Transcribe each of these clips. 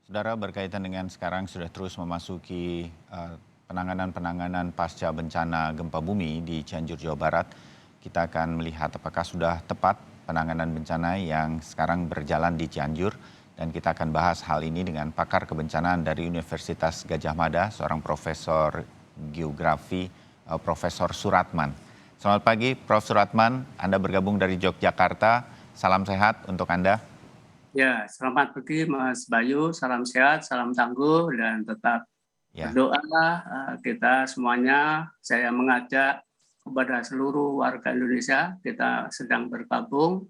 Saudara, berkaitan dengan sekarang sudah terus memasuki penanganan-penanganan pasca bencana gempa bumi di Cianjur, Jawa Barat. Kita akan melihat apakah sudah tepat penanganan bencana yang sekarang berjalan di Cianjur. Dan kita akan bahas hal ini dengan pakar kebencanaan dari Universitas Gadjah Mada, seorang profesor geografi, Profesor Suratman. Selamat pagi, Prof. Suratman. Anda bergabung dari Yogyakarta. Salam sehat untuk Anda. Ya, selamat pagi Mas Bayu, salam sehat, salam tangguh, dan tetap Ya. berdoa kita semuanya. Saya mengajak kepada seluruh warga Indonesia, kita sedang bergabung,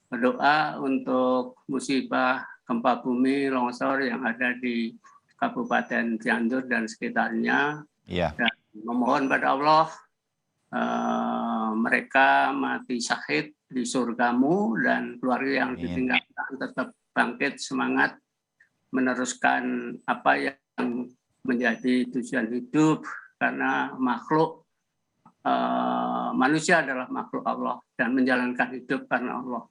berdoa untuk musibah gempa bumi longsor yang ada di Kabupaten Cianjur dan sekitarnya. Iya. Dan memohon pada Allah mereka mati syahid di surgamu dan keluarga yang Amin. ditinggalkan tetap bangkit semangat meneruskan apa yang menjadi tujuan hidup karena makhluk manusia adalah makhluk Allah dan menjalankan hidup karena Allah.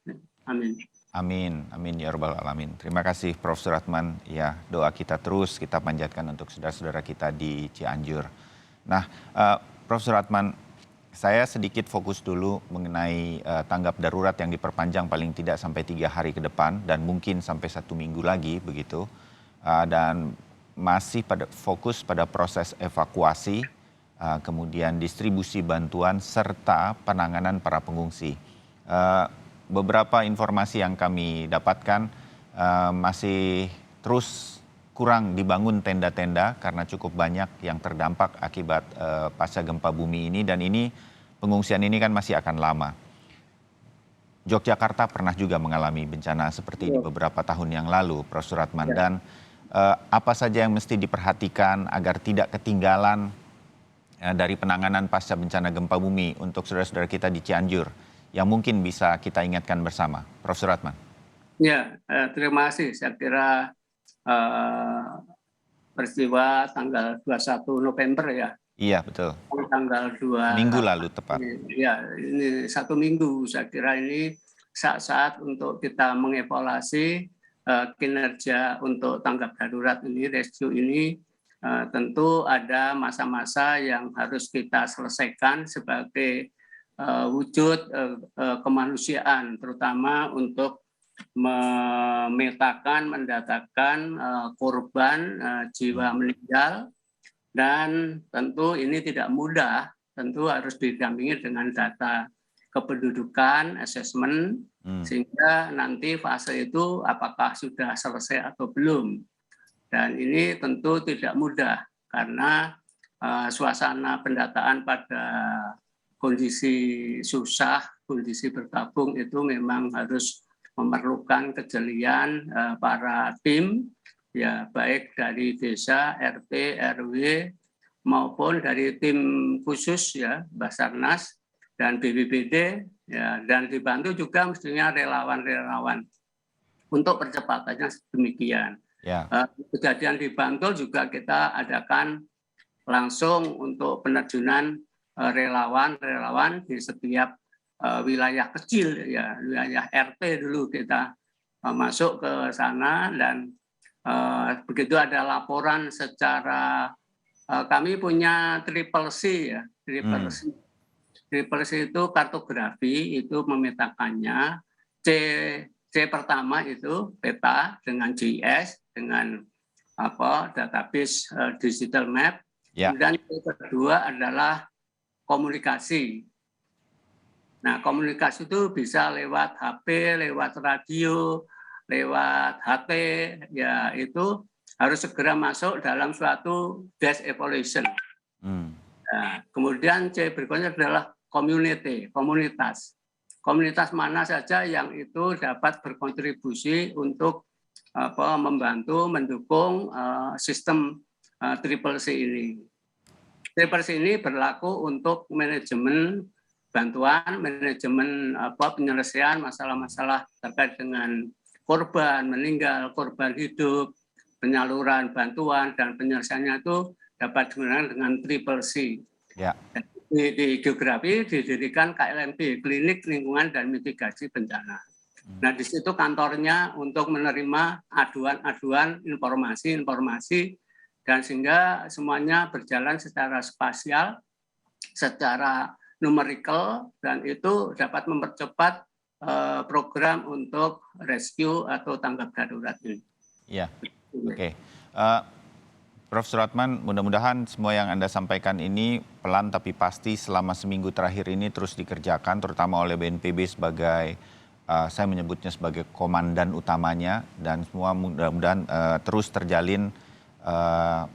Amin. Amin, amin ya rabbal alamin. Terima kasih Prof. Suratman. Ya, doa kita terus kita panjatkan untuk saudara-saudara kita di Cianjur. Nah, Prof. Suratman, saya sedikit fokus dulu mengenai tanggap darurat yang diperpanjang paling tidak sampai 3 hari ke depan dan mungkin sampai 1 minggu lagi begitu. Dan masih fokus pada proses evakuasi, kemudian distribusi bantuan serta penanganan para pengungsi. Beberapa informasi yang kami dapatkan masih terus kurang dibangun tenda-tenda karena cukup banyak yang terdampak akibat pasca gempa bumi ini, dan ini pengungsian ini kan masih akan lama. Yogyakarta pernah juga mengalami bencana seperti ini beberapa tahun yang lalu, Prof. Suratman. Dan apa saja yang mesti diperhatikan agar tidak ketinggalan dari penanganan pasca bencana gempa bumi untuk saudara-saudara kita di Cianjur yang mungkin bisa kita ingatkan bersama, Prof. Suratman? Ya, terima kasih. Saya kira peristiwa tanggal 21 November ya. Iya, betul. Tanggal 2 Minggu lalu tepat. Ya, ini 1 minggu. Saya kira ini saat-saat untuk kita mengevaluasi kinerja untuk tanggap darurat ini, rescue ini. Tentu ada masa-masa yang harus kita selesaikan sebagai wujud kemanusiaan, terutama untuk memetakan, mendatakan korban jiwa meninggal, dan tentu ini tidak mudah, tentu harus didampingi dengan data kependudukan, asesmen, sehingga nanti fase itu apakah sudah selesai atau belum. Dan ini tentu tidak mudah karena suasana pendataan pada kondisi susah, kondisi bergabung itu memang harus memerlukan kejelian para tim, ya baik dari desa, RT, RW maupun dari tim khusus ya Basarnas dan BPBD, ya, dan dibantu juga mestinya relawan-relawan untuk percepatannya demikian. Ya. Kejadian di Bantul juga kita adakan langsung untuk penerjunan relawan-relawan di setiap wilayah kecil, ya wilayah RT dulu kita masuk ke sana, dan begitu ada laporan secara kami punya triple C ya, triple C itu kartografi, itu memetakannya. C pertama itu peta dengan GIS, dengan database digital map. Ya. Kemudian yang kedua adalah komunikasi. Nah, komunikasi itu bisa lewat HP, lewat radio, lewat HT, ya itu harus segera masuk dalam suatu desk evaluation. Nah, kemudian C berikutnya adalah community, komunitas. Komunitas mana saja yang itu dapat berkontribusi untuk membantu, mendukung sistem triple C ini. Triple C ini berlaku untuk manajemen bantuan, manajemen penyelesaian masalah-masalah terkait dengan korban meninggal, korban hidup, penyaluran bantuan, dan penyelesaiannya itu dapat digunakan dengan triple C. Ya. Di geografi didirikan KLMB, Klinik Lingkungan dan Mitigasi Bencana. Nah, di situ kantornya untuk menerima aduan-aduan, informasi-informasi, dan sehingga semuanya berjalan secara spasial, secara numerical, dan itu dapat mempercepat program untuk rescue atau tanggap darurat ini. Ya, oke. Prof. Suratman, mudah-mudahan semua yang Anda sampaikan ini pelan tapi pasti selama seminggu terakhir ini terus dikerjakan, terutama oleh BNPB sebagai, saya menyebutnya sebagai komandan utamanya, dan semua mudah-mudahan terus terjalin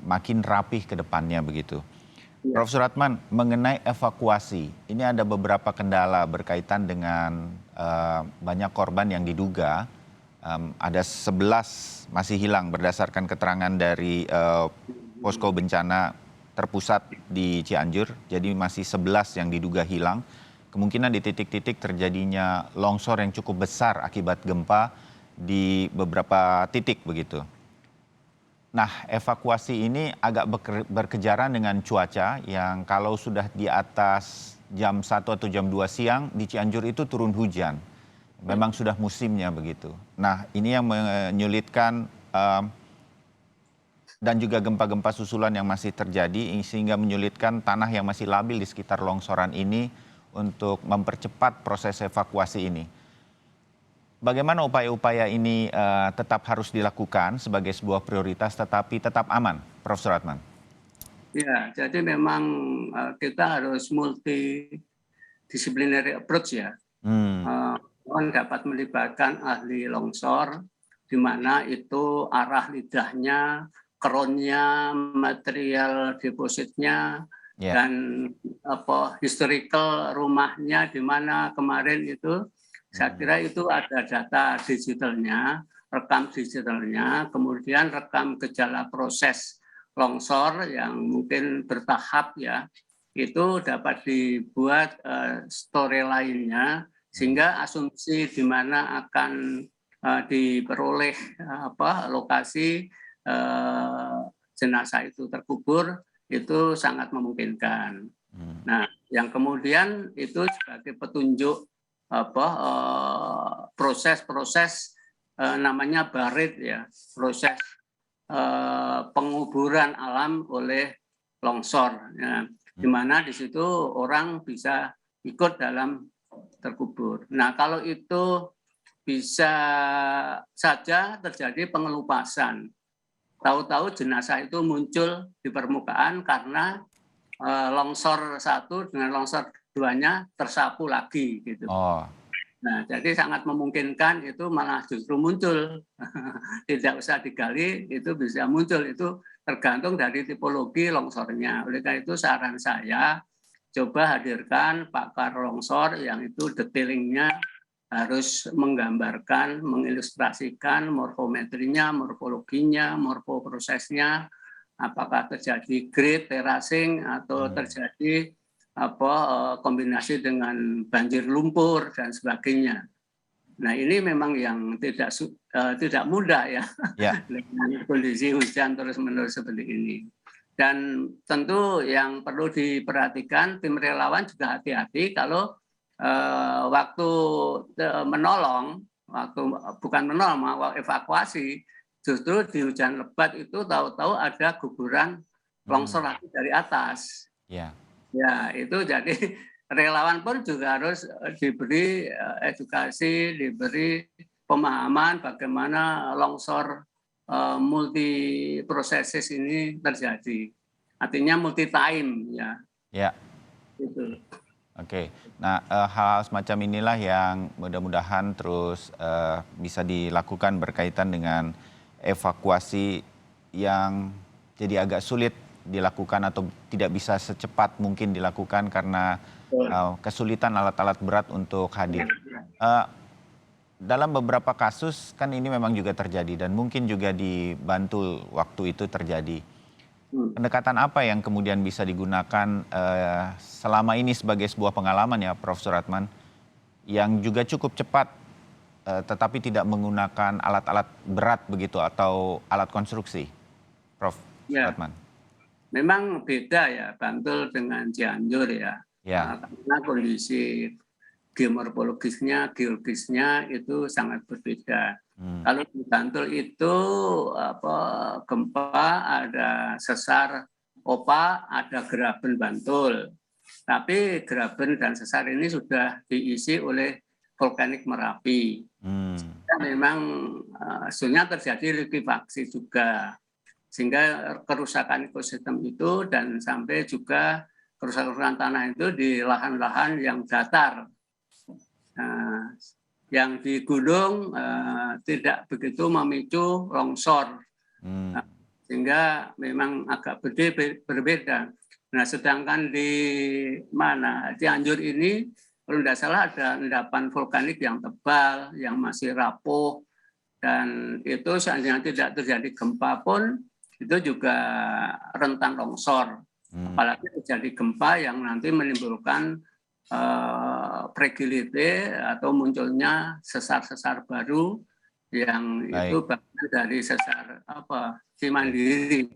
makin rapih ke depannya begitu. Ya. Prof. Suratman, mengenai evakuasi, ini ada beberapa kendala berkaitan dengan banyak korban yang diduga. Ada 11 masih hilang berdasarkan keterangan dari posko bencana terpusat di Cianjur. Jadi masih 11 yang diduga hilang. Kemungkinan di titik-titik terjadinya longsor yang cukup besar akibat gempa di beberapa titik begitu. Nah, evakuasi ini agak berkejaran dengan cuaca yang kalau sudah di atas jam 1 atau jam 2 siang di Cianjur itu turun hujan. Memang sudah musimnya begitu. Nah, ini yang menyulitkan dan juga gempa-gempa susulan yang masih terjadi sehingga menyulitkan tanah yang masih labil di sekitar longsoran ini untuk mempercepat proses evakuasi ini. Bagaimana upaya-upaya ini tetap harus dilakukan sebagai sebuah prioritas tetapi tetap aman, Prof. Suratman? Ya, jadi memang kita harus multidisciplinary approach ya. Dapat melibatkan ahli longsor, di mana itu arah lidahnya, keronnya, material depositnya, dan historical rumahnya di mana kemarin itu. Saya kira itu ada data digitalnya, rekam digitalnya, kemudian rekam gejala proses longsor yang mungkin bertahap ya, itu dapat dibuat story lainnya, sehingga asumsi di mana akan diperoleh lokasi jenazah itu terkubur itu sangat memungkinkan. Nah, yang kemudian itu sebagai petunjuk proses namanya barit ya, proses penguburan alam oleh longsor, ya, di mana di situ orang bisa ikut dalam terkubur. Nah, kalau itu bisa saja terjadi pengelupasan. Tahu-tahu jenazah itu muncul di permukaan karena longsor satu dengan longsor duanya tersapu lagi gitu. Nah, jadi sangat memungkinkan itu malah justru muncul. Tidak usah digali, itu bisa muncul. Itu tergantung dari tipologi longsornya. Oleh karena itu saran saya, coba hadirkan pakar longsor yang itu detailingnya harus menggambarkan, mengilustrasikan morfometrinya, morfologinya, morfoprosesnya, apakah terjadi grade terracing atau terjadi kombinasi dengan banjir lumpur dan sebagainya. Nah, ini memang yang tidak mudah ya, dengan kondisi hujan terus-menerus seperti ini. Dan tentu yang perlu diperhatikan tim relawan juga hati-hati kalau waktu menolong, evakuasi, justru di hujan lebat itu tahu-tahu ada guguran longsor lagi dari atas. Ya, itu jadi relawan pun juga harus diberi edukasi, diberi pemahaman bagaimana longsor multi processes ini terjadi. Artinya multi time ya. Ya. Gitu. Oke. Nah, hal-hal semacam inilah yang mudah-mudahan terus bisa dilakukan berkaitan dengan evakuasi yang jadi agak sulit dilakukan atau tidak bisa secepat mungkin dilakukan karena kesulitan alat-alat berat untuk hadir. Dalam beberapa kasus kan ini memang juga terjadi dan mungkin juga di Bantul waktu itu terjadi. Pendekatan apa yang kemudian bisa digunakan selama ini sebagai sebuah pengalaman ya Prof. Suratman, yang juga cukup cepat tetapi tidak menggunakan alat-alat berat begitu atau alat konstruksi, Prof. Suratman? Memang beda ya Bantul dengan Cianjur ya, karena kondisi geomorfologisnya, geologisnya itu sangat berbeda. Kalau di Bantul itu gempa ada sesar opa, ada Graben Bantul. Tapi Graben dan sesar ini sudah diisi oleh vulkanik Merapi. Memang sebenarnya terjadi likuifaksi juga, sehingga kerusakan ekosistem itu dan sampai juga kerusakan tanah itu di lahan-lahan yang datar. Yang di gunung tidak begitu memicu longsor, sehingga memang agak berbeda. Nah, sedangkan di Cianjur ini, kalau tidak salah ada endapan vulkanik yang tebal, yang masih rapuh, dan itu seandainya tidak terjadi gempa pun itu juga rentan longsor. Apalagi terjadi gempa yang nanti menimbulkan fragility atau munculnya sesar-sesar baru yang itu bagian dari sesar Cimandiri.